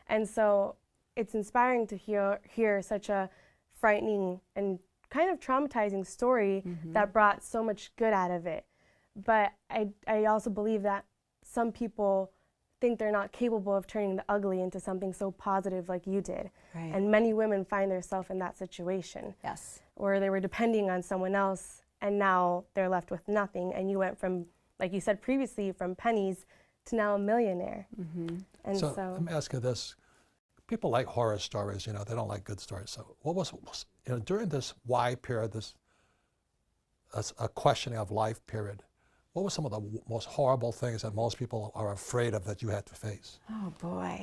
And so it's inspiring to hear such a frightening and kind of traumatizing story that brought so much good out of it. But I also believe that some people think they're not capable of turning the ugly into something so positive like you did. Right. And many women find themselves in that situation. Yes. Where they were depending on someone else and now they're left with nothing. And you went from, like you said previously, from pennies to now a millionaire. And So let me ask you this. People like horror stories, they don't like good stories. So what was during this why period, this a questioning of life period, what were some of the most horrible things that most people are afraid of that you had to face? Oh boy.